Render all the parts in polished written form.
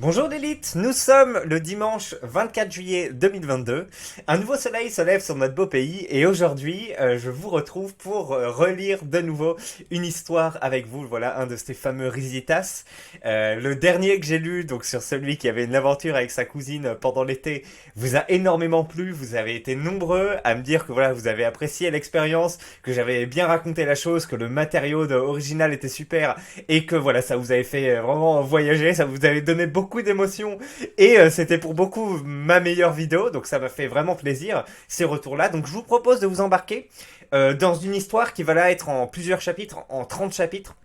Bonjour l'élite, nous sommes le dimanche 24 juillet 2022. Un nouveau soleil se lève sur notre beau pays et aujourd'hui je vous retrouve pour relire de nouveau une histoire avec vous. Voilà un de ces fameux Risitas. Le dernier que j'ai lu, donc sur celui qui avait une aventure avec sa cousine pendant l'été, vous a énormément plu. Vous avez été nombreux à me dire que voilà vous avez apprécié l'expérience, que j'avais bien raconté la chose, que le matériau original était super et que voilà ça vous avait fait vraiment voyager, ça vous avait donné beaucoup d'émotions et c'était pour beaucoup ma meilleure vidéo, donc ça m'a fait vraiment plaisir ces retours là. Donc je vous propose de vous embarquer dans une histoire qui va là être en plusieurs chapitres, en 30 chapitres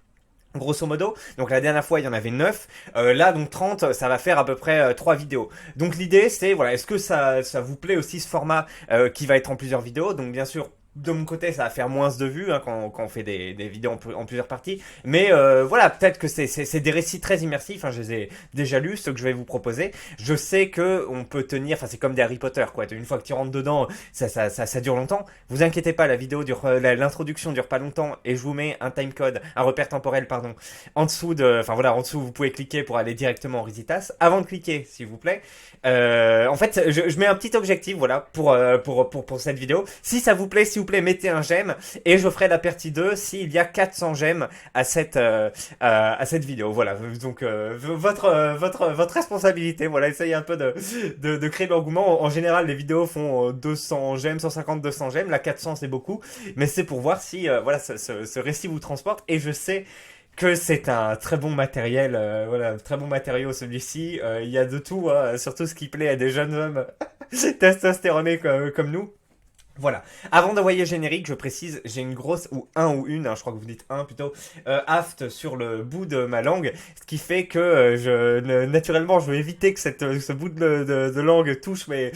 grosso modo. Donc la dernière fois il y en avait 9, là donc 30 ça va faire à peu près 3 vidéos. Donc l'idée c'est voilà, est-ce que ça vous plaît aussi ce format qui va être en plusieurs vidéos. Donc bien sûr de mon côté, ça va faire moins de vues hein, quand on fait des vidéos en plusieurs parties. Mais voilà, peut-être que c'est des récits très immersifs. Hein, je les ai déjà lus, ceux que je vais vous proposer. Je sais que on peut tenir, enfin c'est comme des Harry Potter, quoi. Une fois que tu rentres dedans, ça dure longtemps. Vous inquiétez pas, la vidéo dure, l'introduction dure pas longtemps. Et je vous mets un timecode, un repère temporel, pardon, en dessous de, enfin voilà, en dessous vous pouvez cliquer pour aller directement en Risitas. Avant de cliquer, s'il vous plaît. En fait, je mets un petit objectif, voilà, pour cette vidéo. Si ça vous plaît, s'il vous plaît, mettez un j'aime et je ferai la partie 2 s'il y a 400 j'aime à cette vidéo. Voilà, donc votre responsabilité. Voilà, essayez un peu de créer de l'engouement. En général, les vidéos font 200 j'aime, 150, 200 j'aime. La 400 c'est beaucoup, mais c'est pour voir si voilà ce récit vous transporte. Et je sais que c'est un très bon matériel, voilà, très bon matériau celui-ci. Il y a de tout, hein, surtout ce qui plaît à des jeunes hommes testostéronés comme nous. Voilà. Avant d'envoyer le générique, je précise, j'ai une grosse, ou un ou une, hein, je crois que vous dites un plutôt, aft sur le bout de ma langue, ce qui fait que naturellement, je veux éviter que ce bout de langue touche mes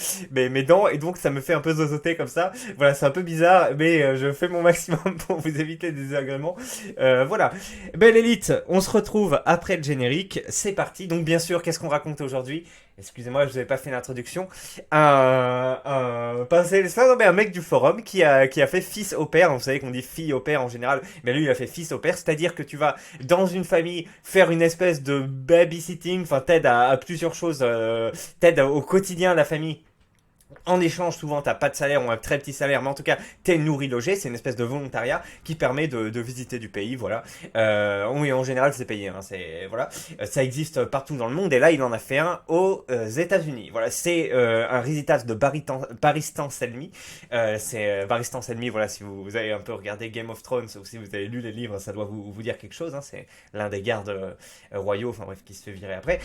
dents, et donc ça me fait un peu zozoter comme ça. Voilà, c'est un peu bizarre, mais je fais mon maximum pour vous éviter des désagréments. Voilà. Belle élite, on se retrouve après le générique, c'est parti. Donc bien sûr, qu'est-ce qu'on raconte aujourd'hui? Excusez-moi, je vous avais pas fait l'introduction. Un mec du forum qui a fait fils au père. Vous savez qu'on dit fille au père en général, mais lui il a fait fils au père, c'est-à-dire que tu vas dans une famille faire une espèce de babysitting, enfin t'aides à plusieurs choses, t'aides au quotidien la famille. En échange, souvent, t'as pas de salaire ou un très petit salaire, mais en tout cas, t'es nourri, logé. C'est une espèce de volontariat qui permet de visiter du pays, voilà. Oui, en général, c'est payé, hein, c'est voilà. Ça existe partout dans le monde, et là, il en a fait un aux États-Unis. Voilà, c'est un Risitas de Baristan Selmy. C'est Baristan Selmy, voilà. Si vous avez un peu regardé Game of Thrones ou si vous avez lu les livres, ça doit vous dire quelque chose. Hein, c'est l'un des gardes royaux, enfin bref, qui se fait virer après.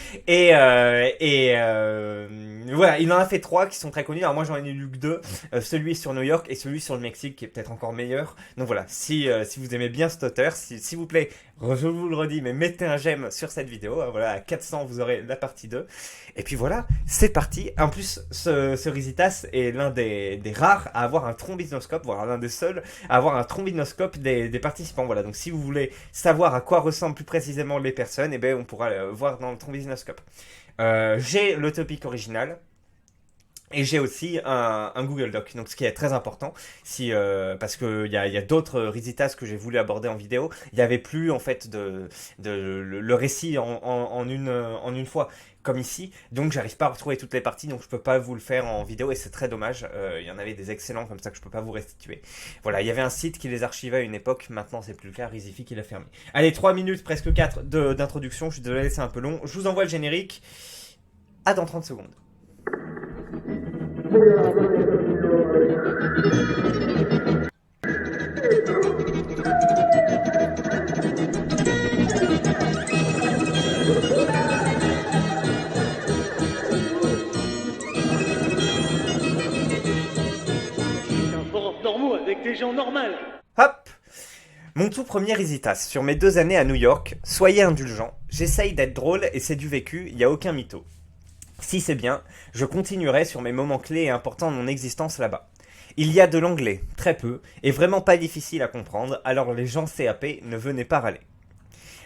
Voilà, il en a fait trois qui sont très connus. Alors moi j'en ai lu que deux, celui sur New York et celui sur le Mexique qui est peut-être encore meilleur. Donc voilà, si vous aimez bien cet auteur, s'il vous plaît, je vous le redis, mais mettez un j'aime sur cette vidéo. Voilà, à 400 vous aurez la partie 2. Et puis voilà, c'est parti. En plus, ce Risitas est l'un des rares à avoir un trombinoscope, voire l'un des seuls à avoir un trombinoscope des participants. Voilà, donc si vous voulez savoir à quoi ressemblent plus précisément les personnes, eh ben, on pourra le voir dans le trombinoscope. J'ai le topic original. Et j'ai aussi un Google Doc, donc ce qui est très important, parce que il y a d'autres Risitas que j'ai voulu aborder en vidéo. Il n'y avait plus en fait le récit en une fois comme ici, donc j'arrive pas à retrouver toutes les parties, donc je peux pas vous le faire en vidéo et c'est très dommage. Il y en avait des excellents comme ça que je peux pas vous restituer. Voilà, il y avait un site qui les archivait à une époque, maintenant c'est plus le cas. Risifi qui l'a fermé. Allez, 3 minutes, presque 4 d'introduction. Je suis désolé, c'est un peu long. Je vous envoie le générique. À dans 30 secondes. Un forum normaux avec des gens normaux. Hop! Mon tout premier Risitas sur mes 2 années à New York, soyez indulgents, j'essaye d'être drôle et c'est du vécu, il n'y a aucun mytho. Si c'est bien, je continuerai sur mes moments clés et importants de mon existence là-bas. Il y a de l'anglais, très peu, et vraiment pas difficile à comprendre, alors les gens CAP ne venaient pas râler.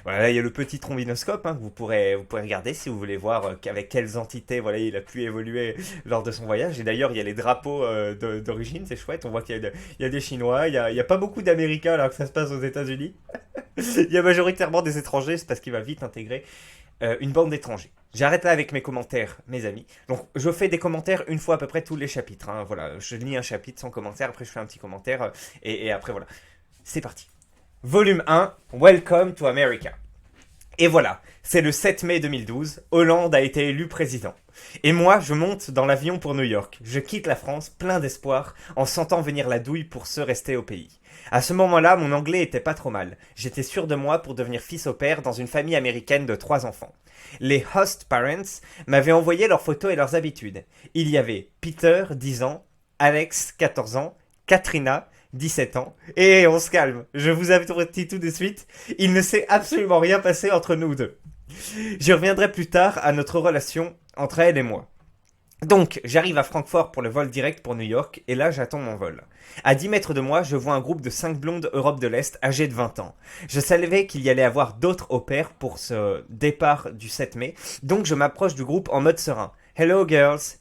Voilà, là il y a le petit trombinoscope hein, que vous pourrez regarder si vous voulez voir avec quelles entités voilà, il a pu évoluer lors de son voyage. Et d'ailleurs il y a les drapeaux d'origine, c'est chouette, on voit qu'il y a des Chinois, il y a pas beaucoup d'Américains alors que ça se passe aux États-Unis. Il y a majoritairement des étrangers, c'est parce qu'il va vite intégrer une bande d'étrangers. j'arrête là avec mes commentaires, mes amis. Donc, je fais des commentaires une fois à peu près tous les chapitres. Hein. Voilà, je lis un chapitre sans commentaire, après je fais un petit commentaire, et après voilà. C'est parti. Volume 1, Welcome to America. Et voilà, c'est le 7 mai 2012, Hollande a été élu président. Et moi, je monte dans l'avion pour New York. Je quitte la France, plein d'espoir, en sentant venir la douille pour se rester au pays. À ce moment-là, mon anglais était pas trop mal. J'étais sûr de moi pour devenir fils au père dans une famille américaine de 3 enfants. Les host parents m'avaient envoyé leurs photos et leurs habitudes. Il y avait Peter, 10 ans, Alex, 14 ans, Katrina, 17 ans. Et on se calme, je vous avertis tout de suite, il ne s'est absolument rien passé entre nous deux. J'y reviendrai plus tard à notre relation entre elle et moi. Donc, j'arrive à Francfort pour le vol direct pour New York, et là j'attends mon vol. À 10 mètres de moi, je vois un groupe de 5 blondes Europe de l'Est âgées de 20 ans. Je savais qu'il y allait avoir d'autres au pair pour ce départ du 7 mai, donc je m'approche du groupe en mode serein. Hello girls.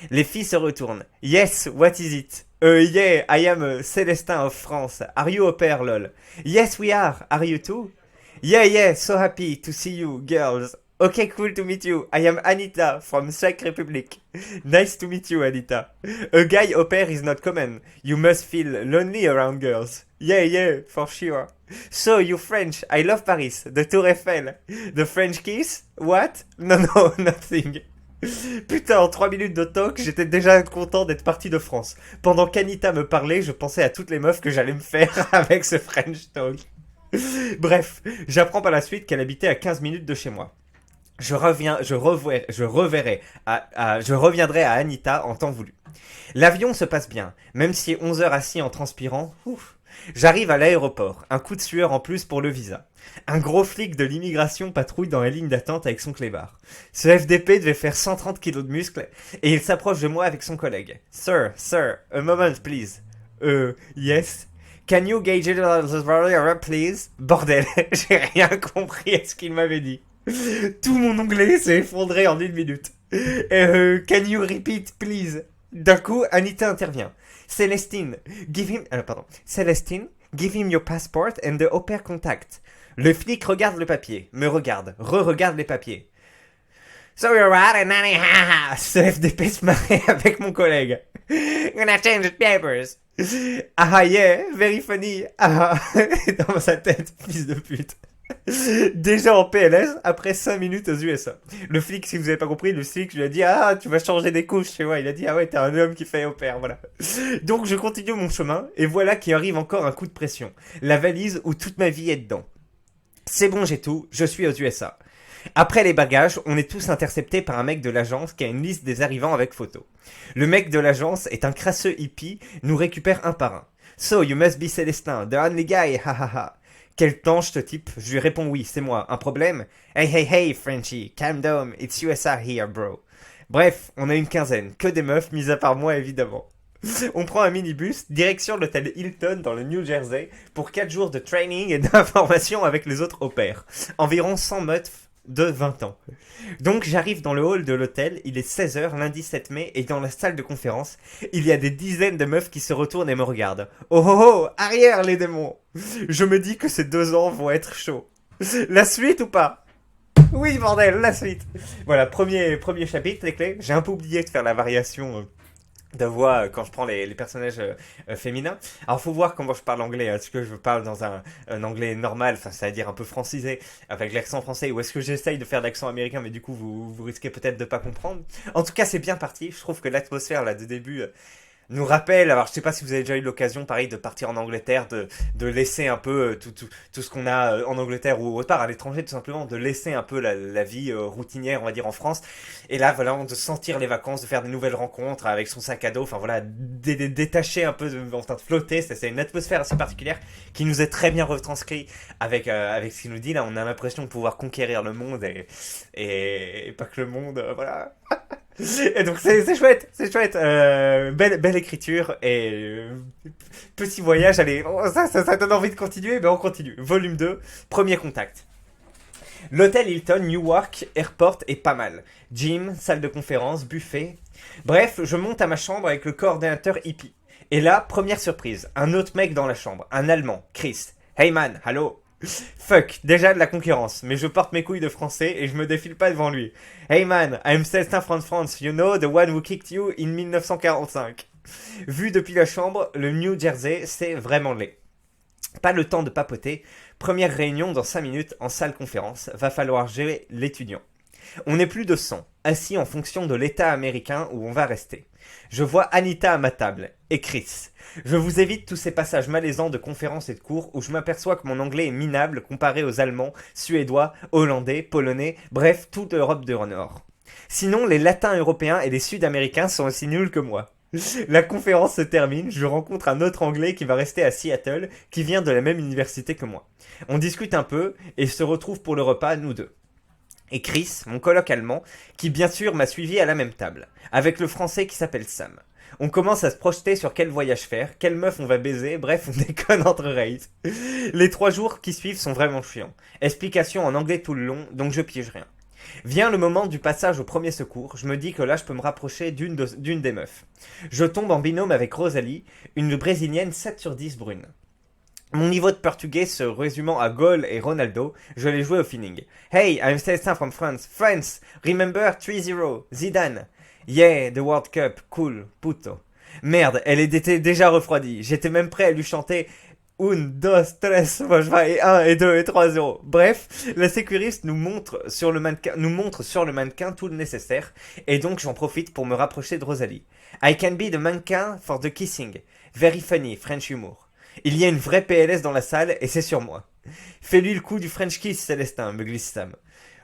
Les filles se retournent. Yes, what is it? Yeah, I am Célestin of France. Are you au pair, lol? Yes, we are. Are you too? Yeah, so happy to see you, girls. Okay, cool to meet you. I am Anita from Czech Republic. Nice to meet you, Anita. A guy au pair is not common. You must feel lonely around girls. Yeah, for sure. So, you French. I love Paris. The Tour Eiffel. The French kiss? What? No, nothing. Putain, en 3 minutes de talk, j'étais déjà content d'être parti de France. Pendant qu'Anita me parlait, je pensais à toutes les meufs que j'allais me faire avec ce French talk. Bref, j'apprends par la suite qu'elle habitait à 15 minutes de chez moi. Je reviendrai à Anita en temps voulu. L'avion se passe bien, même si 11 heures assis en transpirant, J'arrive à l'aéroport, un coup de sueur en plus pour le visa. Un gros flic de l'immigration patrouille dans la ligne d'attente avec son clébard. Ce FDP devait faire 130 kilos de muscles, et il s'approche de moi avec son collègue. Sir, a moment please. Yes. Can you gauge it please? Bordel, j'ai rien compris à ce qu'il m'avait dit. Tout mon anglais s'est effondré en 1 minute. Can you repeat please? D'un coup, Anita intervient. Célestine, give him your passport and the au pair contact. Le flic regarde le papier, me regarde, re-regarde les papiers. So you're right and nanny ha ha. Ce FDP se marrait avec mon collègue. Gonna change the papers. Ah yeah, very funny. Ah dans sa tête, fils de pute. Déjà en PLS, après 5 minutes aux USA. Le flic, si vous avez pas compris, le flic lui a dit ah tu vas changer des couches chez moi. Il a dit ah ouais t'es un homme qui fait au pair, voilà. Donc je continue mon chemin et voilà qu'il arrive encore un coup de pression. La valise où toute ma vie est dedans. C'est bon, j'ai tout, je suis aux USA. Après les bagages, on est tous interceptés par un mec de l'agence qui a une liste des arrivants avec photo. Le mec de l'agence est un crasseux hippie, nous récupère un par un. So you must be Célestin, the only guy, ha ha ha. Quel planche ce type? Je lui réponds oui, c'est moi. Un problème? Hey, Frenchie, calm down, it's USA here, bro. Bref, on a une quinzaine, que des meufs, mis à part moi évidemment. On prend un minibus, direction l'hôtel Hilton dans le New Jersey, pour 4 jours de training et d'information avec les autres au pair. Environ 100 meufs de 20 ans. Donc j'arrive dans le hall de l'hôtel, il est 16h, lundi 7 mai, et dans la salle de conférence, il y a des dizaines de meufs qui se retournent et me regardent. Oh, arrière les démons! Je me dis que ces 2 ans vont être chauds. La suite ou pas? Oui, bordel, la suite! Voilà, premier chapitre, les clés. J'ai un peu oublié de faire la variation de voix quand je prends les personnages féminins. Alors faut voir comment je parle anglais. Est-ce que je parle dans un anglais normal, enfin c'est-à-dire un peu francisé avec l'accent français, ou est-ce que j'essaye de faire l'accent américain mais du coup vous risquez peut-être de pas comprendre. En tout cas c'est bien parti. Je trouve que l'atmosphère là de début nous rappelle, alors je sais pas si vous avez déjà eu l'occasion pareil de partir en Angleterre, de laisser un peu tout ce qu'on a en Angleterre ou autre part à l'étranger, tout simplement de laisser un peu la vie routinière on va dire en France, et là voilà de sentir les vacances, de faire des nouvelles rencontres avec son sac à dos, enfin voilà détacher un peu, en train de flotter. C'est une atmosphère assez particulière qui nous est très bien retranscrit avec ce qu'il nous dit là. On a l'impression de pouvoir conquérir le monde et pas que le monde, voilà. Et donc c'est chouette, belle écriture et petit voyage, allez, ça donne envie de continuer, mais on continue. Volume 2, premier contact. L'hôtel Hilton Newark Airport est pas mal. Gym, salle de conférence, buffet. Bref, je monte à ma chambre avec le coordinateur hippie. Et là, première surprise, un autre mec dans la chambre, un Allemand, Chris. Hey man, hello. Fuck, déjà de la concurrence, mais je porte mes couilles de français et je me défile pas devant lui. Hey man, I'm Celestin from France, you know, the one who kicked you in 1945. Vu depuis la chambre, le New Jersey, c'est vraiment laid. Pas le temps de papoter, première réunion dans 5 minutes en salle conférence, va falloir gérer l'étudiant. On est plus de 100, assis en fonction de l'état américain où on va rester. Je vois Anita à ma table, et Chris. Je vous évite tous ces passages malaisants de conférences et de cours où je m'aperçois que mon anglais est minable comparé aux Allemands, Suédois, Hollandais, Polonais, bref, toute l'Europe du Nord. Sinon, les Latins européens et les Sud-Américains sont aussi nuls que moi. La conférence se termine, je rencontre un autre Anglais qui va rester à Seattle, qui vient de la même université que moi. On discute un peu et se retrouve pour le repas, nous deux. Et Chris, mon coloc allemand, qui bien sûr m'a suivi à la même table, avec le français qui s'appelle Sam. On commence à se projeter sur quel voyage faire, quelle meuf on va baiser, bref, on déconne entre races. Les 3 jours qui suivent sont vraiment chiants. Explication en anglais tout le long, donc je pige rien. Vient le moment du passage au premier secours, je me dis que là je peux me rapprocher d'une des meufs. Je tombe en binôme avec Rosalie, une brésilienne 7 sur 10 brune. Mon niveau de portugais se résumant à Gol et Ronaldo, je l'ai joué au feeling. Hey, I'm Celestin from France. France, remember 3-0, Zidane. Yeah, the World Cup, cool, puto. Merde, elle était déjà refroidie. J'étais même prêt à lui chanter un, dos, tres, moi je vais, et 1, et 2, et 3, 0. Bref, la sécuriste nous montre sur le mannequin tout le nécessaire, et donc j'en profite pour me rapprocher de Rosalie. I can be the mannequin for the kissing. Very funny, French humour. Il y a une vraie PLS dans la salle, et c'est sur moi. Fais-lui le coup du French kiss, Célestin, me glisse Sam.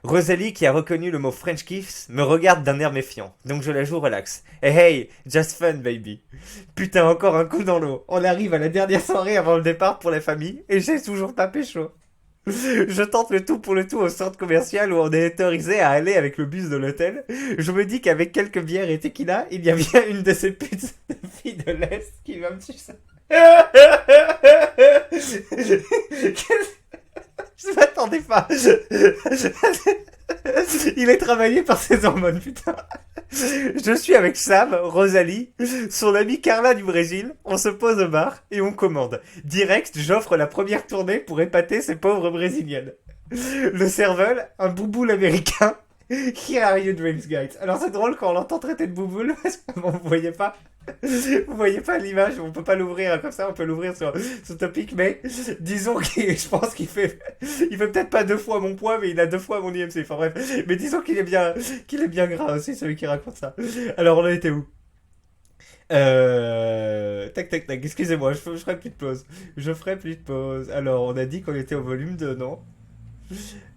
Rosalie, qui a reconnu le mot French kiss, me regarde d'un air méfiant, donc je la joue relax. Hey hey, just fun baby. Putain, encore un coup dans l'eau. On arrive à la dernière soirée avant le départ pour la famille, et j'ai toujours pas pécho. Je tente le tout pour le tout au centre commercial où on est autorisé à aller avec le bus de l'hôtel. Je me dis qu'avec quelques bières et tequila, il y a bien une de ces putes de filles de l'Est qui va me sucer. Je m'attendais pas. Il est travaillé par ses hormones, putain. Je suis avec Sam, Rosalie, son amie Carla du Brésil. On se pose au bar et on commande. Direct, j'offre la première tournée pour épater ces pauvres brésiliennes. Le serveur, un bouboule américain. Here are your drinks, guys. Alors c'est drôle quand on l'entend traiter de bouboule, parce que bon, vous voyez pas. Vous voyez pas l'image, on peut pas l'ouvrir comme ça, on peut l'ouvrir sur Topic, mais disons je pense qu'il fait peut-être pas 2 fois mon poids, mais il a 2 fois mon IMC, enfin bref, mais disons qu'il est bien gras aussi, celui qui raconte ça. Alors on a été où? Tac, excusez-moi, je ferai plus de pause. Alors on a dit qu'on était au volume 2, non?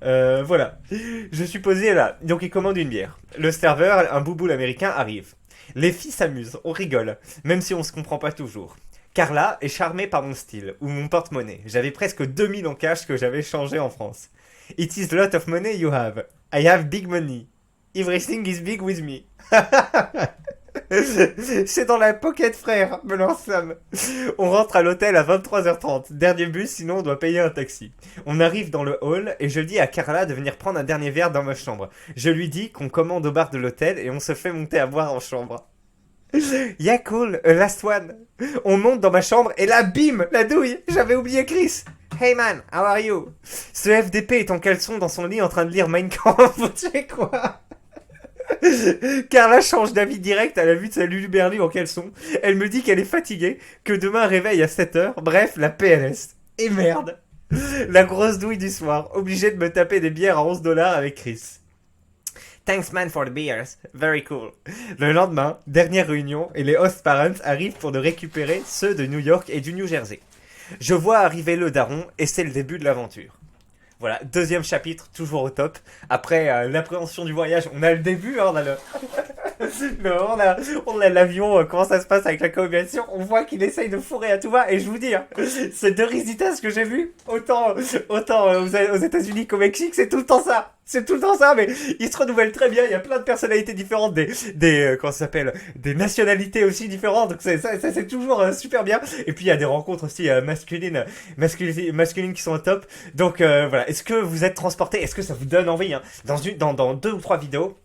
Voilà. Je suis posé là, donc il commande une bière. Le serveur, un bouboule américain, arrive. Les filles s'amusent, on rigole, même si on se comprend pas toujours. Carla est charmée par mon style, ou mon porte-monnaie. J'avais presque 2000 en cash que j'avais changé en France. It is a lot of money you have. I have big money. Everything is big with me. C'est dans la pocket, frère, me lance Sam. On rentre à l'hôtel à 23h30. Dernier bus, sinon on doit payer un taxi. On arrive dans le hall et je dis à Carla de venir prendre un dernier verre dans ma chambre. Je lui dis qu'on commande au bar de l'hôtel et on se fait monter à boire en chambre. Yeah, cool, last one. On monte dans ma chambre et là, bim, la douille. J'avais oublié Chris. Hey man, how are you? Ce FDP est en caleçon dans son lit en train de lire Mein Kampf. Tu sais quoi? Carla change d'avis direct à la vue de sa Luluberlu en caleçon. Elle me dit qu'elle est fatiguée, que demain réveille à 7h. Bref, la PLS. Et merde. La grosse douille du soir. Obligé de me taper des bières à 11$ avec Chris. Thanks man for the beers. Very cool. Le lendemain, dernière réunion et les host parents arrivent pour nous récupérer ceux de New York et du New Jersey. Je vois arriver le daron et c'est le début de l'aventure. Voilà, 2e chapitre, toujours au top. Après l'appréhension du voyage, on a le début, hein, on a l'avion, comment ça se passe avec la communication. On voit qu'il essaye de fourrer à tout va. Et je vous dis, hein, ces 2 Risitas que j'ai vus, autant aux États-Unis qu'au Mexique, c'est tout le temps ça. C'est tout le temps ça, mais ils se renouvellent très bien. Il y a plein de personnalités différentes, comment ça s'appelle, des nationalités aussi différentes. Donc ça c'est toujours super bien. Et puis il y a des rencontres aussi masculines qui sont au top. Donc voilà. Est-ce que vous êtes transporté? Est-ce que ça vous donne envie, hein, dans 2 ou 3 vidéos?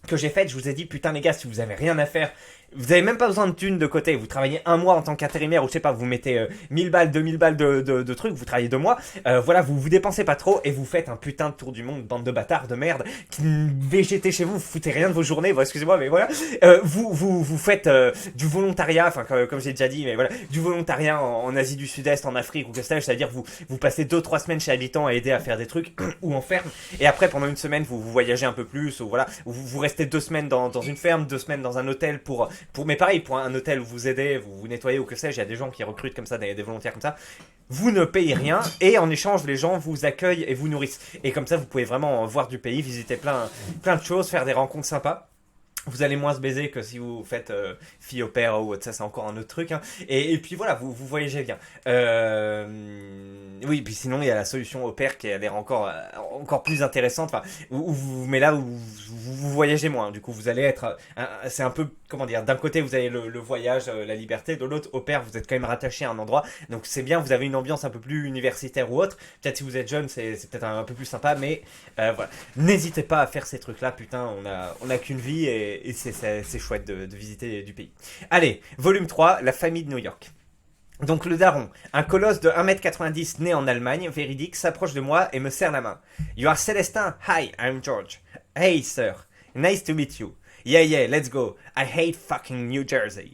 que j'ai faite, je vous ai dit, putain les gars, si vous avez rien à faire, vous avez même pas besoin de thunes de côté, vous travaillez un mois en tant qu'intérimaire, ou je sais pas, vous mettez 1000 balles, 2000 balles de trucs, vous travaillez 2 mois, voilà, vous dépensez pas trop, et vous faites un putain de tour du monde, bande de bâtards de merde, qui végétez chez vous, vous foutez rien de vos journées, bon, excusez-moi, mais voilà, vous faites du volontariat, enfin, comme j'ai déjà dit, mais voilà, du volontariat en Asie du Sud-Est, en Afrique, ou que sais-je, c'est-à-dire vous passez 2-3 semaines chez Habitant à aider à faire des trucs, ou en ferme, et après, pendant une semaine, vous voyagez un peu plus, ou voilà, vous restez 2 semaines dans une ferme, 2 semaines dans un hôtel mais pareil, pour un hôtel où vous aidez, vous nettoyez ou que sais-je, il y a des gens qui recrutent comme ça, des volontaires comme ça. Vous ne payez rien et en échange, les gens vous accueillent et vous nourrissent. Et comme ça, vous pouvez vraiment voir du pays, visiter plein de choses, faire des rencontres sympas. Vous allez moins se baiser que si vous faites fille au père ou autre, ça c'est encore un autre truc. Hein. Et puis voilà, vous voyagez bien. Oui, puis sinon il y a la solution au père qui a l'air encore plus intéressante. Enfin, mais là où vous voyagez moins. Du coup, vous allez être, c'est un peu, comment dire, d'un côté vous avez le voyage, la liberté, de l'autre au père vous êtes quand même rattaché à un endroit. Donc c'est bien, vous avez une ambiance un peu plus universitaire ou autre. Peut-être si vous êtes jeune, c'est peut-être un peu plus sympa, mais voilà. N'hésitez pas à faire ces trucs-là, putain, on a qu'une vie et c'est chouette de visiter du pays. Allez, volume 3, la famille de New York. Donc le daron, un colosse de 1m90 né en Allemagne, véridique, s'approche de moi et me serre la main. You are Célestin? Hi, I'm George. Hey sir, nice to meet you. Yeah, let's go. I hate fucking New Jersey.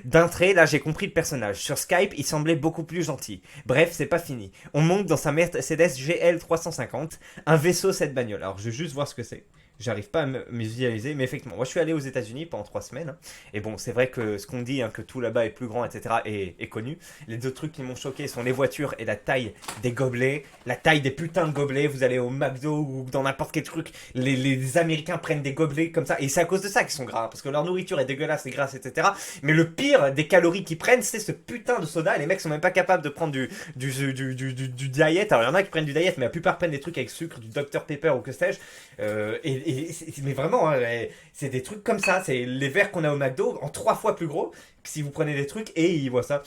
D'un trait, là j'ai compris le personnage. Sur Skype, il semblait beaucoup plus gentil. Bref, c'est pas fini. On monte dans sa Mercedes GL 350, un vaisseau cette bagnole. Alors je vais juste voir ce que c'est. J'arrive pas à me visualiser, mais effectivement, moi je suis allé aux États-Unis pendant 3 semaines. Hein, et bon, c'est vrai que ce qu'on dit, hein, que tout là-bas est plus grand, etc., est connu. Les deux trucs qui m'ont choqué sont les voitures et la taille des gobelets. La taille des putains de gobelets. Vous allez au McDo ou dans n'importe quel truc, les Américains prennent des gobelets comme ça. Et c'est à cause de ça qu'ils sont gras, parce que leur nourriture est dégueulasse et grasse, etc. Mais le pire des calories qu'ils prennent, c'est ce putain de soda. Et les mecs sont même pas capables de prendre du diet. Alors il y en a qui prennent du diet, mais la plupart prennent des trucs avec sucre, du Dr Pepper ou que sais-je. Mais vraiment, hein, c'est des trucs comme ça. C'est les verres qu'on a au McDo en 3 fois plus gros que si vous prenez des trucs et ils voient ça.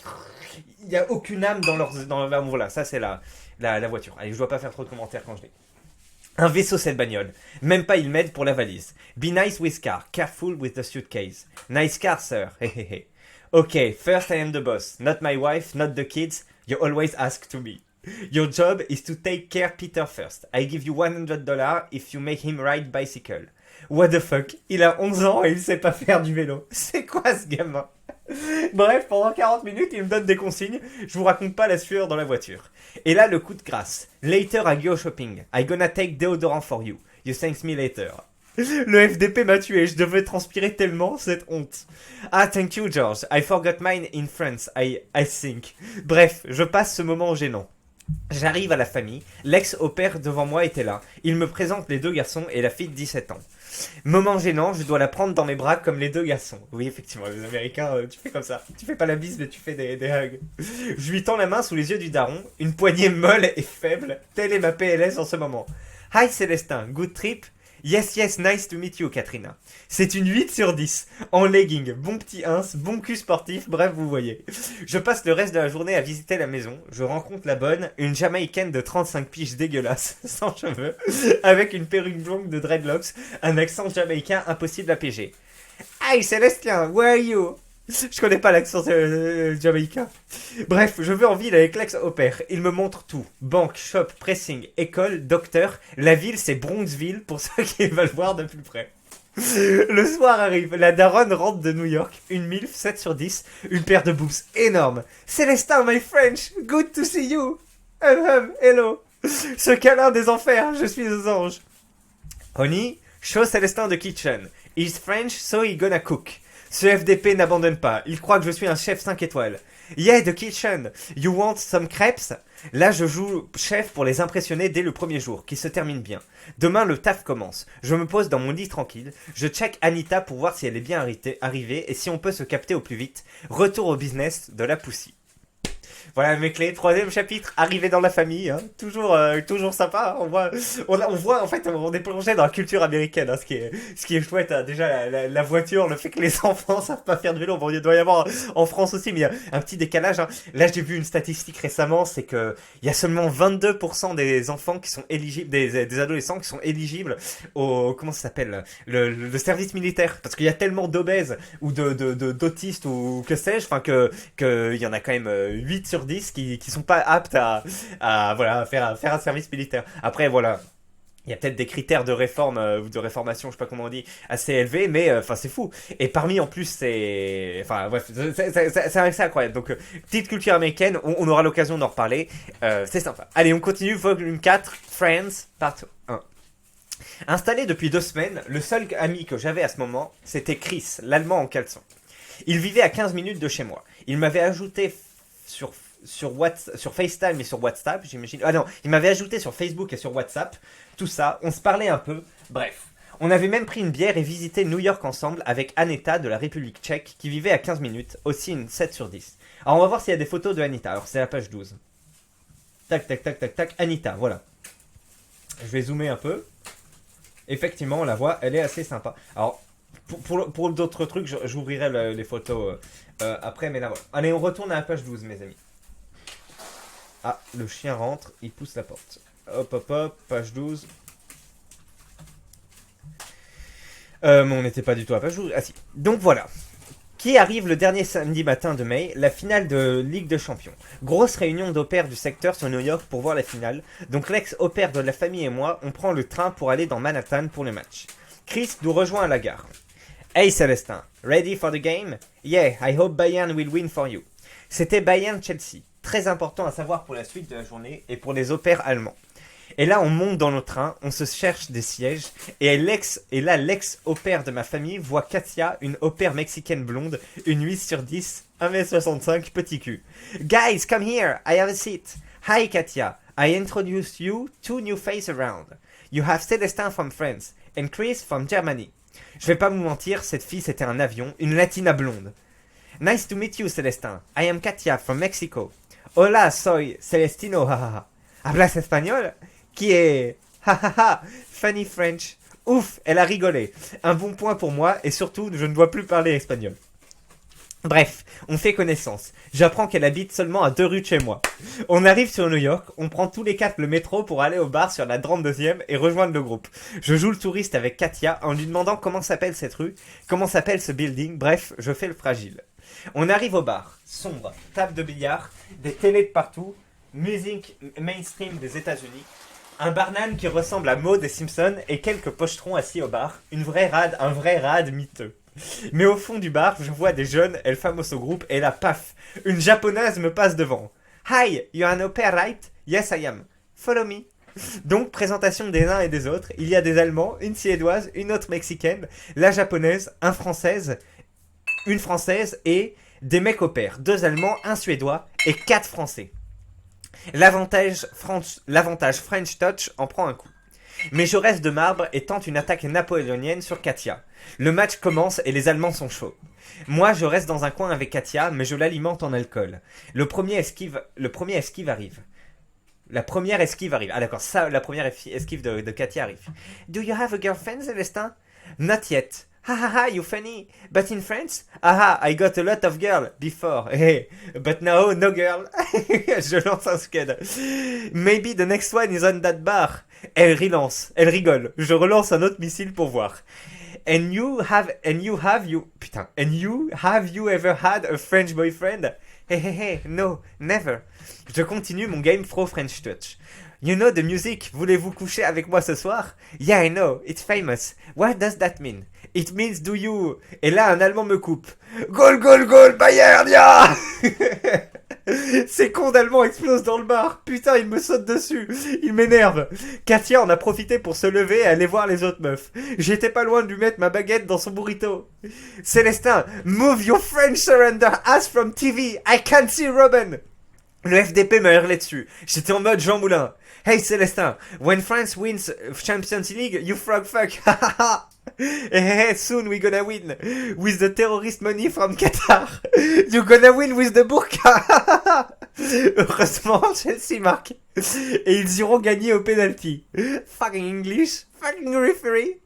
Il n'y a aucune âme dans leur. Voilà, ça c'est la voiture. Allez, je dois pas faire trop de commentaires quand je l'ai. Un vaisseau cette bagnole. Même pas il m'aide pour la valise. Be nice with car. Careful with the suitcase. Nice car, sir. Hehehe. Okay, first I am the boss. Not my wife, not the kids. You always ask to me. Your job is to take care Peter first. I give you $100 if you make him ride bicycle. What the fuck? Il a 11 ans et il sait pas faire du vélo. C'est quoi ce gamin? Bref, pendant 40 minutes, il me donne des consignes. Je vous raconte pas la sueur dans la voiture. Et là, le coup de grâce. Later I go shopping. I gonna take deodorant for you. You thanks me later. Le FDP m'a tué, je devais transpirer tellement, cette honte. Ah, thank you, George. I forgot mine in France, I think. Bref, je passe ce moment gênant. J'arrive à la famille, l'ex-au-père devant moi était là. Il me présente les 2 garçons et la fille de 17 ans. Moment gênant, je dois la prendre dans mes bras comme les 2 garçons. Oui, effectivement, les Américains, tu fais comme ça. Tu fais pas la bise, mais tu fais des hugs. Je lui tends la main sous les yeux du daron, une poignée molle et faible. Telle est ma PLS en ce moment. Hi Célestin, good trip? Yes, nice to meet you, Katrina. C'est une 8 sur 10. En legging, bon petit ins, bon cul sportif, bref, vous voyez. Je passe le reste de la journée à visiter la maison. Je rencontre la bonne, une Jamaïcaine de 35 piges dégueulasse, sans cheveux, avec une perruque blonde de dreadlocks, un accent jamaïcain impossible à piéger. Hi, Célestin, where are you? Je connais pas l'accent jamaïcain. Bref, je vais en ville avec l'ex-au-pair. Il me montre tout. Banque, shop, pressing, école, docteur. La ville, c'est Bronxville pour ceux qui veulent voir de plus près. Le soir arrive. La daronne rentre de New York. Une MILF, 7 sur 10. Une paire de boobs énorme. Célestin, my French. Good to see you. Hello. Ce câlin des enfers. Je suis aux anges. Honey, show Célestin the kitchen. He's French, so he gonna cook. Ce FDP n'abandonne pas. Il croit que je suis un chef 5 étoiles. Yeah, the kitchen. You want some crepes? Là, je joue chef pour les impressionner dès le premier jour, qui se termine bien. Demain, le taf commence. Je me pose dans mon lit tranquille. Je check Anita pour voir si elle est bien arrivée et si on peut se capter au plus vite. Retour au business de la poussie. Voilà mes clés. Troisième chapitre, arrivé dans la famille. Hein. Toujours sympa. Hein. On voit en fait, on est plongé dans la culture américaine. Hein, ce qui est chouette. Hein. Déjà la voiture, le fait que les enfants savent pas faire de vélo. Bon, il doit y avoir en France aussi, mais il y a un petit décalage. Hein. Là, j'ai vu une statistique récemment, c'est que il y a seulement 22% des enfants qui sont éligibles, des adolescents qui sont éligibles au comment ça s'appelle le service militaire, parce qu'il y a tellement d'obèses ou d'autistes ou que sais-je, enfin que il y en a quand même 8 sur 10 qui sont pas aptes à voilà faire un service militaire. Après voilà, il y a peut-être des critères de réforme ou de réformation, je sais pas comment on dit, assez élevés, mais enfin c'est fou. Et parmi en plus c'est, enfin bref, c'est incroyable. Donc petite culture américaine, on aura l'occasion d'en reparler. C'est sympa. Allez, on continue. Volume 4, Friends, part 1. Installé depuis 2 semaines, le seul ami que j'avais à ce moment, c'était Chris, l'allemand en caleçon. Il vivait à 15 minutes de chez moi. Il m'avait ajouté sur FaceTime et sur WhatsApp, j'imagine. Ah non, il m'avait ajouté sur Facebook et sur WhatsApp. Tout ça, on se parlait un peu. Bref, on avait même pris une bière et visité New York ensemble avec Aneta de la République tchèque qui vivait à 15 minutes, aussi une 7 sur 10. Alors on va voir s'il y a des photos de Anita. Alors c'est la page 12. Tac, tac, tac, tac, tac. Anita, voilà. Je vais zoomer un peu. Effectivement, on la voit, elle est assez sympa. Alors, pour d'autres trucs, j'ouvrirai les photos après, mais là, voilà. Allez, on retourne à la page 12, mes amis. Ah, le chien rentre, il pousse la porte. Hop, hop, hop, page 12. Mais on n'était pas du tout à la page 12. Ah si. Donc voilà. Qui arrive le dernier samedi matin de mai, la finale de Ligue des Champions. Grosse réunion d'opères du secteur sur New York pour voir la finale. Donc l'ex-opère de la famille et moi, on prend le train pour aller dans Manhattan pour le match. Chris nous rejoint à la gare. Hey Célestin, ready for the game? Yeah, I hope Bayern will win for you. C'était Bayern-Chelsea. Très important à savoir pour la suite de la journée et pour les opères allemands. Et là, on monte dans le train, on se cherche des sièges, et là, l'ex-opère de ma famille voit Katia, une opère mexicaine blonde, une 8 sur 10, 1m65, petit cul. Guys, come here, I have a seat. Hi Katia, I introduce you 2 new faces around. You have Celestin from France, and Chris from Germany. Je vais pas vous mentir, cette fille c'était un avion, une latina blonde. Nice to meet you, Celestin. I am Katia from Mexico. Hola, soy Celestino, hahaha. Hablas espagnol? Qui est hahaha, funny French. Ouf, elle a rigolé. Un bon point pour moi et surtout, je ne dois plus parler espagnol. Bref, on fait connaissance. J'apprends qu'elle habite seulement à 2 rues de chez moi. On arrive sur New York, on prend tous les 4 le métro pour aller au bar sur la 32e et rejoindre le groupe. Je joue le touriste avec Katia en lui demandant comment s'appelle cette rue, comment s'appelle ce building, bref, je fais le fragile. On arrive au bar, sombre, table de billard, des télés de partout, musique mainstream des États-Unis. Un barman qui ressemble à Maud des Simpsons et quelques pochetrons assis au bar. Un vrai rad miteux. Mais au fond du bar, je vois des jeunes, El Famoso Group, et là, paf, une japonaise me passe devant. Hi, you are an opera, right? Yes, I am. Follow me. Donc, présentation des uns et des autres. Il y a des Allemands, une Suédoise, une autre Mexicaine, la japonaise, une Française et des mecs au pair. 2 Allemands, un Suédois et 4 Français. L'avantage French Touch en prend un coup. Mais je reste de marbre et tente une attaque napoléonienne sur Katia. Le match commence et les Allemands sont chauds. Moi, je reste dans un coin avec Katia, mais je l'alimente en alcool. La première esquive arrive. Ah d'accord, ça, la première esquive de Katia arrive. Do you have a girlfriend, Célestin? Not yet. Ha ha ha, you funny. But in France? Aha, I got a lot of girl before. Hey, but now no girl. Je lance un scud. Maybe the next one is on that bar. Elle rigole. Je relance un autre missile pour voir. And you have you ever had a French boyfriend? Hey, no, never. Je continue mon game pro French Touch. You know the music, voulez-vous coucher avec moi ce soir? Yeah, I know, it's famous. What does that mean? It means do you... Et là, un Allemand me coupe. Goal, goal, goal, Bayern, ya. Ces cons d'Allemands explosent dans le bar. Putain, il me saute dessus. Il m'énerve. Katia en a profité pour se lever et aller voir les autres meufs. J'étais pas loin de lui mettre ma baguette dans son burrito. Célestin, move your French surrender ass from TV. I can't see Robin. Le FDP m'a hurlé dessus. J'étais en mode Jean Moulin. Hey Célestin, when France wins Champions League, you frog fuck. Hey, soon we gonna win with the terrorist money from Qatar. You gonna win with the burqa. Heureusement, Chelsea marque. Et ils iront gagner au penalty. Fucking English. Fucking referee.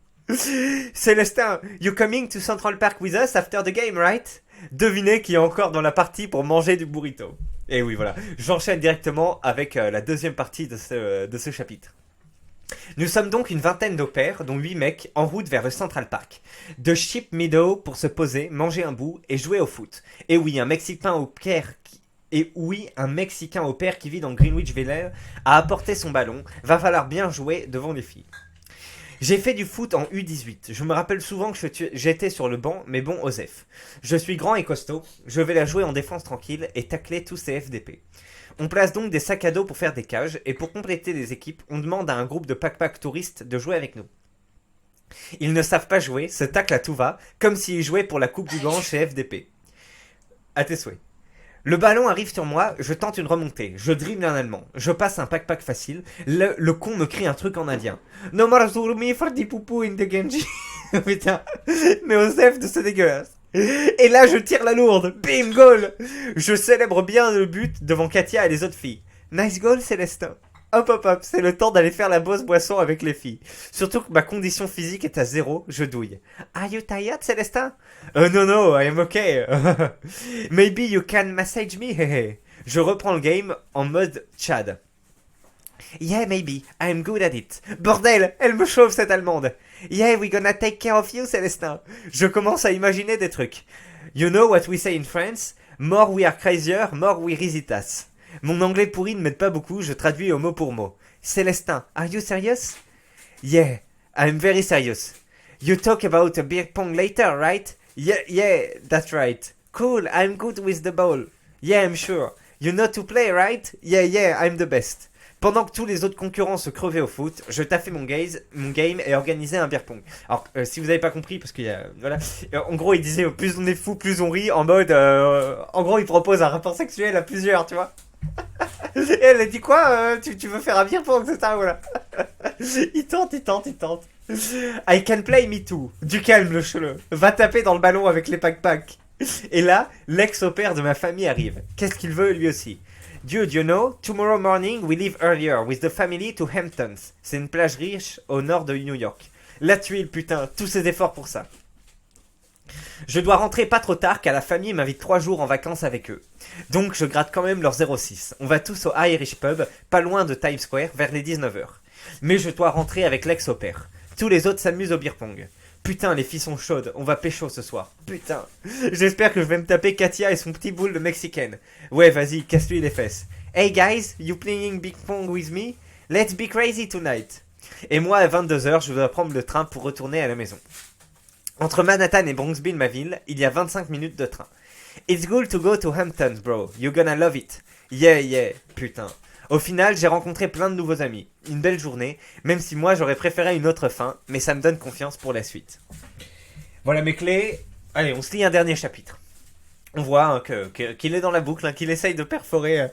Célestin, you coming to Central Park with us after the game, right? Devinez qui est encore dans la partie pour manger du burrito. Et oui, voilà. J'enchaîne directement avec la deuxième partie de ce chapitre. Nous sommes donc une vingtaine au pair, dont 8 mecs, en route vers le Central Park. De Sheep Meadow pour se poser, manger un bout et jouer au foot. Et oui, un Mexicain au pair qui vit dans Greenwich Village a apporté son ballon. Va falloir bien jouer devant les filles. J'ai fait du foot en U18. Je me rappelle souvent que j'étais sur le banc, mais bon, Osef. Je suis grand et costaud. Je vais la jouer en défense tranquille et tacler tous ces FDP. On place donc des sacs à dos pour faire des cages, et pour compléter les équipes, on demande à un groupe de pack-pack touristes de jouer avec nous. Ils ne savent pas jouer, se taclent à tout va, comme s'ils jouaient pour la Coupe du Grand chez FDP. À tes souhaits. Le ballon arrive sur moi, je tente une remontée, je dribble un allemand, je passe un pack-pack facile, le con me crie un truc en indien. No more zurmi for the poupou in the Genji. Putain, mais Osef de ce dégueulasse. Et là je tire la lourde, bim, goal. Je célèbre bien le but devant Katia et les autres filles. Nice goal Célestin. Hop hop hop, c'est le temps d'aller faire la bosse boisson avec les filles. Surtout que ma condition physique est à 0, je douille. Are you tired Célestin? No, I am okay. Maybe you can massage me, hehe. Je reprends le game en mode Chad. Yeah, maybe, I'm good at it. Bordel, elle me chauffe cette allemande. Yeah, we gonna take care of you, Célestin. Je commence à imaginer des trucs. You know what we say in France? More we are crazier, more we risitas. Mon anglais pourri ne m'aide pas beaucoup, je traduis au mot pour mot. Célestin, are you serious? Yeah, I'm very serious. You talk about a beer pong later, right? Yeah, that's right. Cool, I'm good with the ball. Yeah, I'm sure. You know to play, right? Yeah, I'm the best. Pendant que tous les autres concurrents se crevaient au foot, je taffais mon game et organisais un beer pong. Alors, si vous n'avez pas compris, parce qu'il y a... Voilà. En gros, il disait, plus on est fou, plus on rit, en mode... en gros, il propose un rapport sexuel à plusieurs, tu vois. Et elle a dit quoi, tu veux faire un beer pong, c'est ça, voilà. Il tente. I can play me too. Du calme, le cheleux. Va taper dans le ballon avec les pack-pack. Et là, l'ex-au-pair de ma famille arrive. Qu'est-ce qu'il veut, lui aussi? Dude, you know, tomorrow morning we leave earlier with the family to Hamptons. C'est une plage riche au nord de New York. La tuile, putain, tous ses efforts pour ça. Je dois rentrer pas trop tard car la famille m'invite 3 jours en vacances avec eux. Donc je gratte quand même leur 06. On va tous au Irish Pub, pas loin de Times Square, vers les 19h. Mais je dois rentrer avec l'ex au pair. Tous les autres s'amusent au beer pong. Putain, les filles sont chaudes, on va pécho ce soir. Putain. J'espère que je vais me taper Katia et son petit boule de mexicaine. Ouais, vas-y, casse-lui les fesses. Hey guys, you playing beer pong with me? Let's be crazy tonight. Et moi, à 22h, je dois prendre le train pour retourner à la maison. Entre Manhattan et Bronxville, ma ville, il y a 25 minutes de train. It's good to go to Hamptons, bro. You're gonna love it. Yeah, putain. Au final, j'ai rencontré plein de nouveaux amis. Une belle journée, même si moi j'aurais préféré une autre fin, mais ça me donne confiance pour la suite. Voilà mes clés. Allez, on se lit un dernier chapitre. On voit qu'il est dans la boucle, qu'il essaye de perforer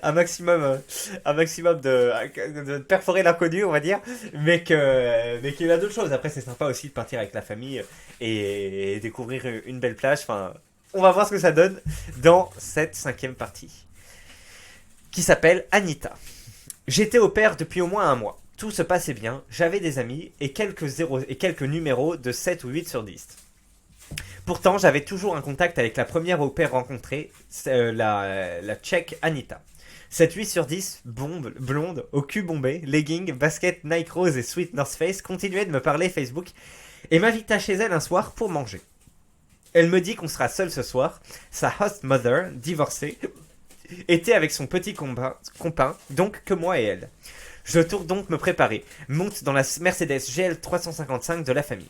un maximum de perforer l'inconnu, on va dire, mais qu'il a d'autres choses. Après, c'est sympa aussi de partir avec la famille et découvrir une belle plage. Enfin, on va voir ce que ça donne dans cette 5e partie, qui s'appelle Anita. J'étais au pair depuis au moins 1 mois. Tout se passait bien, j'avais des amis et quelques numéros de 7 ou 8 sur 10. Pourtant, j'avais toujours un contact avec la première au pair rencontrée, la tchèque Anita. Cette 8 sur 10, blonde, au cul bombé, legging, basket Nike Rose et sweat North Face, continuait de me parler Facebook et m'invita chez elle un soir pour manger. Elle me dit qu'on sera seul ce soir, sa host mother, divorcée, était avec son petit compagnon, donc que moi et elle. Je tourne donc me préparer, monte dans la Mercedes GL 355 de la famille.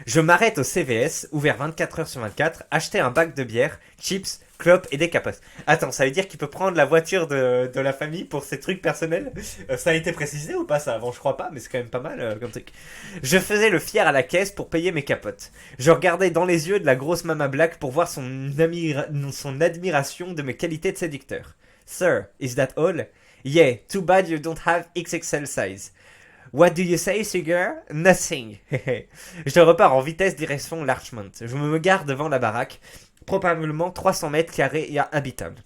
Je m'arrête au CVS, ouvert 24 heures sur 24, acheter un bac de bière, chips, clopes et des capotes. Attends, ça veut dire qu'il peut prendre la voiture de la famille pour ses trucs personnels? Ça a été précisé ou pas ça avant? Je crois pas, mais c'est quand même pas mal comme truc. Je faisais le fier à la caisse pour payer mes capotes. Je regardais dans les yeux de la grosse Mama Black pour voir son admiration de mes qualités de séducteur. Sir, is that all? Yeah, too bad you don't have XXL size. What do you say, sugar? Nothing. Je repars en vitesse direction Larchmont. Je me gare devant la baraque, probablement 300 mètres carrés et habitable.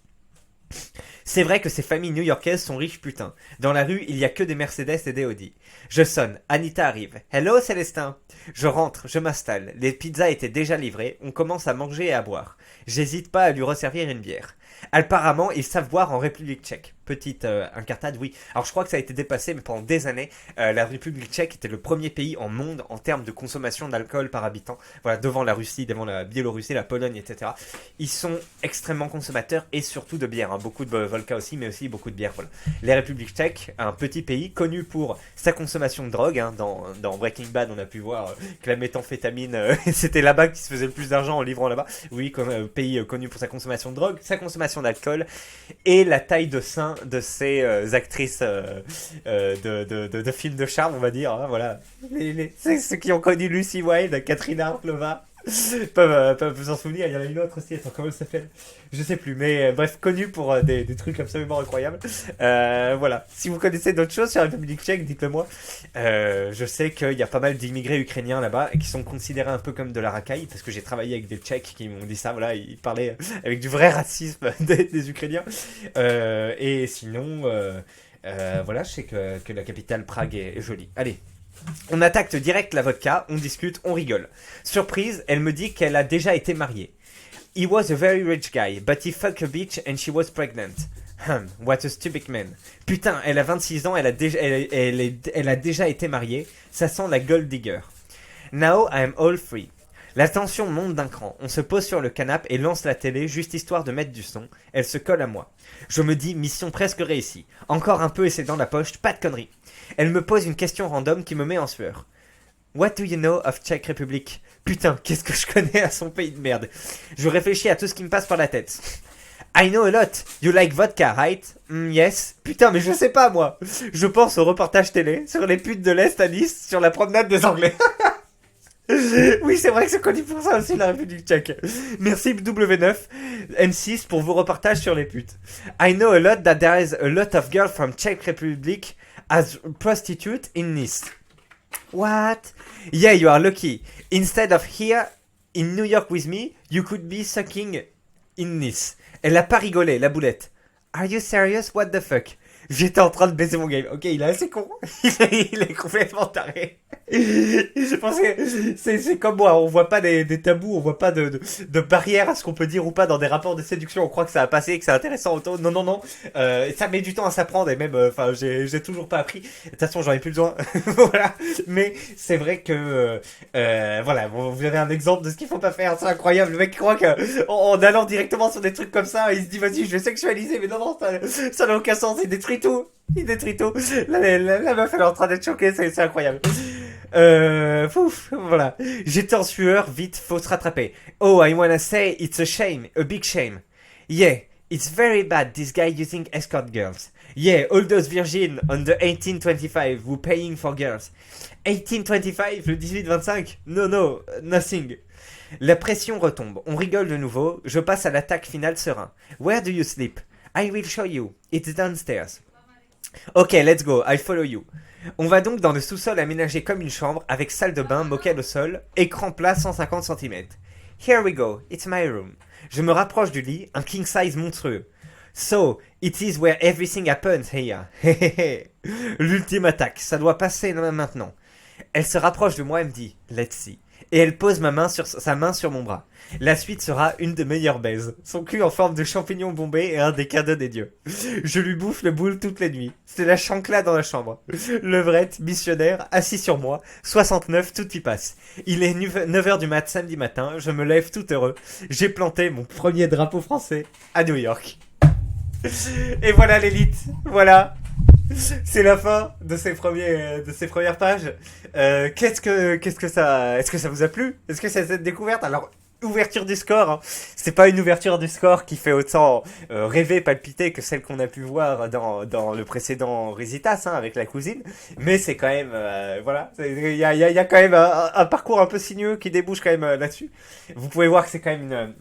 C'est vrai que ces familles new-yorkaises sont riches putain. Dans la rue, il y a que des Mercedes et des Audi. Je sonne, Anita arrive. Hello Célestin. Je rentre, je m'installe. Les pizzas étaient déjà livrées, on commence à manger et à boire. J'hésite pas à lui resservir une bière. Apparemment, ils savent boire en République tchèque. Petite incartade, oui. Alors je crois que ça a été dépassé, mais pendant des années, la République tchèque était le premier pays en monde en termes de consommation d'alcool par habitant. Voilà, devant la Russie, devant la Biélorussie, la Pologne, etc. Ils sont extrêmement consommateurs et surtout de bière. Hein. Beaucoup de vodka aussi, mais aussi beaucoup de bière. Voilà. Les Républiques tchèques, un petit pays connu pour sa consommation de drogue. Hein. Dans Breaking Bad, on a pu voir que la méthamphétamine, c'était là-bas qu'ils se faisaient le plus d'argent en livrant là-bas. Oui, comme pays connu pour sa consommation de drogue, sa consommation d'alcool et la taille de sein de ces actrices de films de charme, on va dire. Hein, voilà. Ceux qui ont connu Lucy Wilde, Katrina Arplova peuvent s'en souvenir. Il y en a une autre aussi. Attends, comment elle s'appelle? Je sais plus. Mais bref, connue pour des trucs absolument incroyables. Voilà. Si vous connaissez d'autres choses sur la République tchèque, dites-le moi. Je sais qu'il y a pas mal d'immigrés ukrainiens là-bas et qui sont considérés un peu comme de la racaille parce que j'ai travaillé avec des Tchèques qui m'ont dit ça. Voilà, ils parlaient avec du vrai racisme des Ukrainiens. Et sinon, voilà, je sais que la capitale Prague est jolie. Allez. On attaque direct la vodka, on discute, on rigole. Surprise, elle me dit qu'elle a déjà été mariée. He was a very rich guy, but he fucked a bitch and she was pregnant. What a stupid man. Putain, elle a 26 ans, elle a déjà été mariée. Ça sent la gold digger. Now I am all free. La tension monte d'un cran. On se pose sur le canapé et lance la télé juste histoire de mettre du son. Elle se colle à moi. Je me dis mission presque réussie. Encore un peu et c'est dans la poche, pas de conneries. Elle me pose une question random qui me met en sueur. What do you know of Czech Republic? Putain, qu'est-ce que je connais à son pays de merde. Je réfléchis à tout ce qui me passe par la tête. I know a lot. You like vodka, right? Yes. Putain, mais je sais pas moi. Je pense au reportage télé sur les putes de l'Est à Nice, sur la promenade des Anglais. Oui, c'est vrai que c'est connu pour ça aussi, la République tchèque. Merci W9, M6 pour vos reportages sur les putes. I know a lot that there is a lot of girls from Czech Republic as prostitute in Nice. What? Yeah, you are lucky. Instead of here in New York with me, you could be sucking in Nice. Elle a pas rigolé, la boulette. Are you serious? What the fuck? J'étais en train de baiser mon game. Ok, il est assez con. Il est complètement taré. Je pense que c'est comme moi. On voit pas des tabous, on voit pas de barrières à ce qu'on peut dire ou pas dans des rapports de séduction. On croit que ça a passé, que c'est intéressant auto. Non, non, non. Ça met du temps à s'apprendre et même, enfin, j'ai toujours pas appris. De toute façon, j'en ai plus besoin. Voilà. Mais c'est vrai que, voilà, vous avez un exemple de ce qu'il faut pas faire. C'est incroyable. Le mec croit que en allant directement sur des trucs comme ça, il se dit vas-y, je vais sexualiser. Mais non, non, ça n'a aucun sens. Il détruit tout. Il détruit tout. La meuf, elle est en train d'être choquée. C'est incroyable. Voilà. J'étais en sueur, vite, faut se rattraper. Oh, I wanna say it's a shame, a big shame. Yeah, it's very bad, this guy using escort girls. Yeah, all those virgin on the 1825 who paying for girls. 1825, le 18-25? No, no, nothing. La pression retombe, on rigole de nouveau, je passe à l'attaque finale serein. Where do you sleep? I will show you, it's downstairs. Ok, let's go, I follow you. On va donc dans le sous-sol aménagé comme une chambre avec salle de bain, moquette au sol, écran plat 150 cm. Here we go, it's my room. Je me rapproche du lit, un king size monstrueux. So, it is where everything happens here. L'ultime attaque, ça doit passer maintenant. Elle se rapproche de moi et me dit, let's see. Et elle pose sa main sur mon bras. La suite sera une des meilleures baises. Son cul en forme de champignon bombé est un des cadeaux des dieux. Je lui bouffe le boule toutes les nuits. C'est la chancla dans la chambre. Levrette, missionnaire, assis sur moi. 69, tout y passe. Il est 9h du samedi matin. Je me lève tout heureux. J'ai planté mon premier drapeau français à New York. Et voilà l'élite. Voilà. C'est la fin de ces premières pages. Qu'est-ce que ça, est-ce que ça vous a plu? Est-ce que c'est cette découverte? Alors, ouverture du score, hein. C'est pas une ouverture du score qui fait autant rêver, palpiter que celle qu'on a pu voir dans le précédent Risitas, hein, avec la cousine. Mais c'est quand même, voilà, il y a quand même un parcours un peu sinueux qui débouche quand même là-dessus. Vous pouvez voir que c'est quand même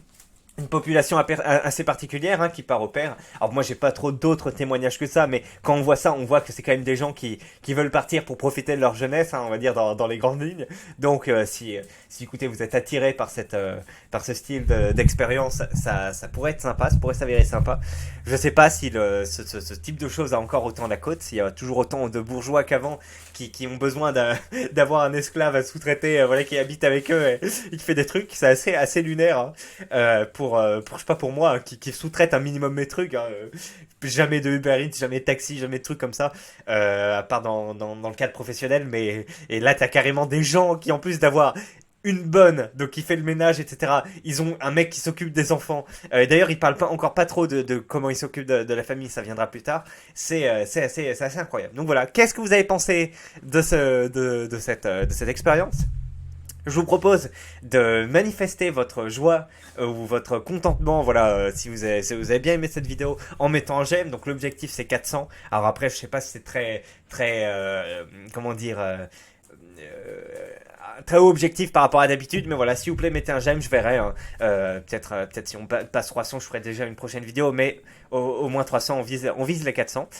une population assez particulière, hein, qui part au pair. Alors moi j'ai pas trop d'autres témoignages que ça, mais quand on voit ça, on voit que c'est quand même des gens qui veulent partir pour profiter de leur jeunesse, hein, on va dire dans les grandes lignes. Donc si écoutez vous êtes attiré par par ce style d'expérience, ça pourrait être sympa, ça pourrait s'avérer sympa. Je sais pas si ce type de choses a encore autant la cote, s'il y a toujours autant de bourgeois qu'avant qui ont besoin d'avoir un esclave à sous-traiter, voilà, qui habite avec eux et qui fait des trucs. C'est assez lunaire, hein, je sais pas, pour moi, hein, qui sous-traite un minimum mes trucs, hein, jamais de Uber Eats, jamais de taxi, jamais de trucs comme ça, à part dans le cadre professionnel, mais et là t'as carrément des gens qui, en plus d'avoir une bonne, donc qui fait le ménage, etc. Ils ont un mec qui s'occupe des enfants. D'ailleurs, il parle encore pas trop de comment il s'occupe de la famille, ça viendra plus tard. C'est assez incroyable. Donc voilà, qu'est-ce que vous avez pensé de cette expérience? Je vous propose de manifester votre joie ou votre contentement, voilà, si vous avez bien aimé cette vidéo, en mettant un j'aime. Donc l'objectif c'est 400. Alors après, je sais pas si c'est très, comment dire, très haut objectif par rapport à d'habitude, mais voilà, s'il vous plaît, mettez un j'aime, je verrai, hein. Peut-être si on passe 300, je ferai déjà une prochaine vidéo, mais au moins 300, on vise les 400.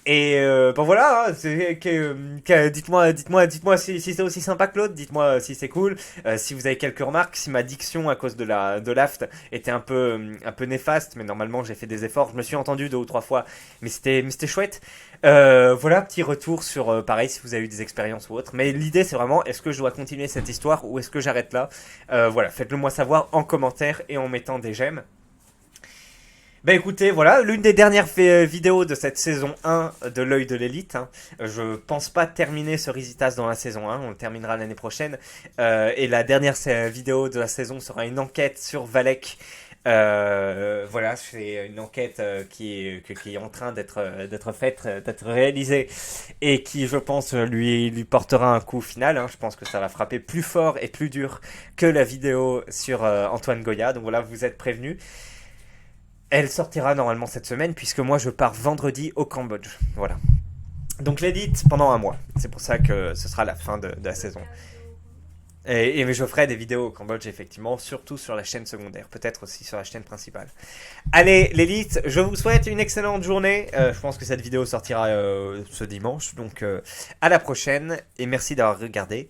Et bon voilà, hein, dites-moi si c'est aussi sympa que l'autre, dites-moi si c'est cool, si vous avez quelques remarques, si ma diction à cause de l'aft était un peu néfaste, mais normalement j'ai fait des efforts, je me suis entendu 2 ou 3 fois, mais c'était chouette. Voilà, petit retour sur pareil si vous avez eu des expériences ou autres. Mais l'idée c'est vraiment, est-ce que je dois continuer cette histoire ou est-ce que j'arrête là? Voilà, faites-le moi savoir en commentaire et en mettant des j'aime. Bah écoutez, voilà, l'une des dernières vidéos de cette saison 1 de l'œil de l'élite, hein. Je pense pas terminer ce Risitas dans la saison 1, on le terminera l'année prochaine. Et la dernière vidéo de la saison sera une enquête sur Valek. Voilà, c'est une enquête qui est en train d'être faite, d'être réalisée et qui, je pense, lui portera un coup final, hein. Je pense que ça va frapper plus fort et plus dur que la vidéo sur Antoine Goya. Donc voilà, vous êtes prévenus. Elle sortira normalement cette semaine puisque moi je pars vendredi au Cambodge. Voilà. Donc l'élite pendant un mois. C'est pour ça que ce sera la fin de la saison. Mais je ferai des vidéos au Cambodge, effectivement, surtout sur la chaîne secondaire, peut-être aussi sur la chaîne principale. Allez, l'élite, je vous souhaite une excellente journée. Je pense que cette vidéo sortira ce dimanche, donc à la prochaine, et merci d'avoir regardé.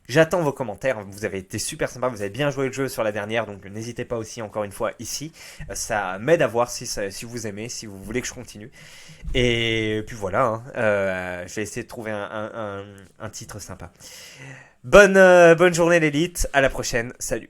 J'attends vos commentaires, vous avez été super sympa, vous avez bien joué le jeu sur la dernière, donc n'hésitez pas aussi encore une fois ici. Ça m'aide à voir si vous aimez, si vous voulez que je continue. Et puis voilà, hein, je vais essayer de trouver un titre sympa. Bonne journée l'élite, à la prochaine, salut.